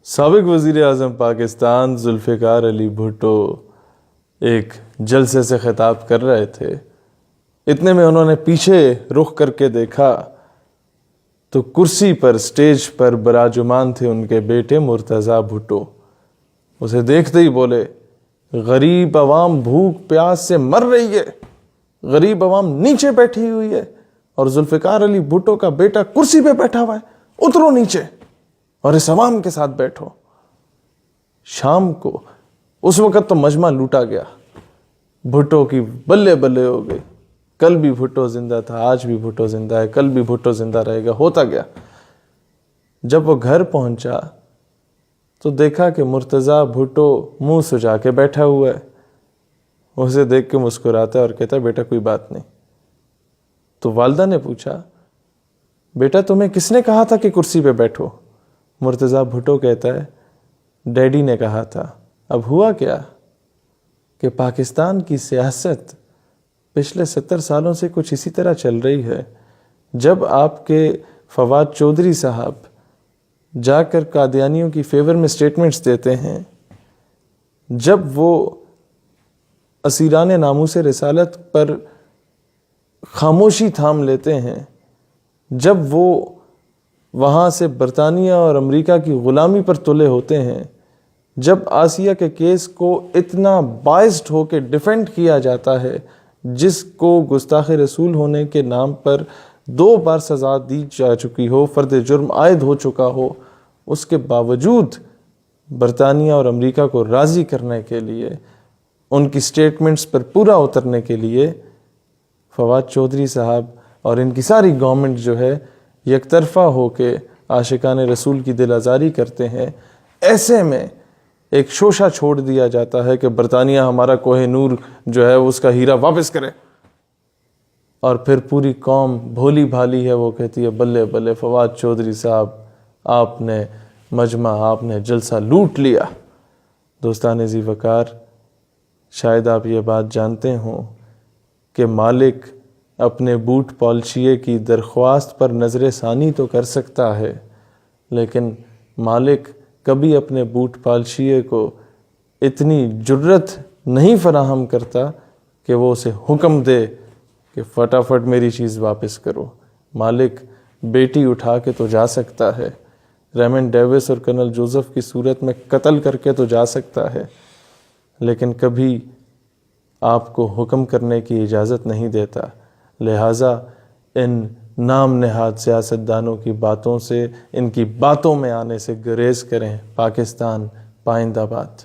سابق وزیر اعظم پاکستان ذوالفقار علی بھٹو ایک جلسے سے خطاب کر رہے تھے. اتنے میں انہوں نے پیچھے رخ کر کے دیکھا تو کرسی پر اسٹیج پر براجمان تھے ان کے بیٹے مرتضیٰ بھٹو. اسے دیکھتے ہی بولے, غریب عوام بھوک پیاس سے مر رہی ہے, غریب عوام نیچے بیٹھی ہوئی ہے اور ذوالفقار علی بھٹو کا بیٹا کرسی پہ بیٹھا ہوا ہے, اترو نیچے اور اس عوام کے ساتھ بیٹھو. شام کو اس وقت تو مجمع لوٹا گیا, بھٹو کی بلے بلے ہو گئی. کل بھی بھٹو زندہ تھا, آج بھی بھٹو زندہ ہے, کل بھی بھٹو زندہ رہے گا, ہوتا گیا. جب وہ گھر پہنچا تو دیکھا کہ مرتضیٰ بھٹو منہ سجا کے بیٹھا ہوا ہے. اسے دیکھ کے مسکراتا ہے اور کہتا ہے, بیٹا کوئی بات نہیں. تو والدہ نے پوچھا, بیٹا تمہیں کس نے کہا تھا کہ کرسی پہ بیٹھو؟ مرتضیٰ بھٹو کہتا ہے, ڈیڈی نے کہا تھا. اب ہوا کیا کہ پاکستان کی سیاست پچھلے 70 سالوں سے کچھ اسی طرح چل رہی ہے. جب آپ کے فواد چودھری صاحب جا کر قادیانیوں کی فیور میں سٹیٹمنٹس دیتے ہیں, جب وہ اسیران ناموس رسالت پر خاموشی تھام لیتے ہیں, جب وہ وہاں سے برطانیہ اور امریکہ کی غلامی پر تلے ہوتے ہیں, جب آسیہ کے کیس کو اتنا بائسڈ ہو کے ڈیفینڈ کیا جاتا ہے, جس کو گستاخ رسول ہونے کے نام پر 2 بار سزا دی جا چکی ہو, فرد جرم عائد ہو چکا ہو, اس کے باوجود برطانیہ اور امریکہ کو راضی کرنے کے لیے, ان کی سٹیٹمنٹس پر پورا اترنے کے لیے فواد چودھری صاحب اور ان کی ساری گورنمنٹ جو ہے یک طرفہ ہو کے عاشقان رسول کی دل آزاری کرتے ہیں. ایسے میں ایک شوشہ چھوڑ دیا جاتا ہے کہ برطانیہ ہمارا کوہ نور جو ہے اس کا ہیرا واپس کرے, اور پھر پوری قوم بھولی بھالی ہے, وہ کہتی ہے بلے بلے فواد چودھری صاحب, آپ نے مجمع, آپ نے جلسہ لوٹ لیا. دوستان ذی وقار, شاید آپ یہ بات جانتے ہوں کہ مالک اپنے بوٹ پالشیے کی درخواست پر نظر ثانی تو کر سکتا ہے, لیکن مالک کبھی اپنے بوٹ پالشیے کو اتنی جرت نہیں فراہم کرتا کہ وہ اسے حکم دے کہ فٹافٹ میری چیز واپس کرو. مالک بیٹی اٹھا کے تو جا سکتا ہے, ریمنڈ ڈیوس اور کرنل جوزف کی صورت میں قتل کر کے تو جا سکتا ہے, لیکن کبھی آپ کو حکم کرنے کی اجازت نہیں دیتا. لہٰذا ان نام نہاد سیاستدانوں کی باتوں سے, ان کی باتوں میں آنے سے گریز کریں. پاکستان پائندہ باد.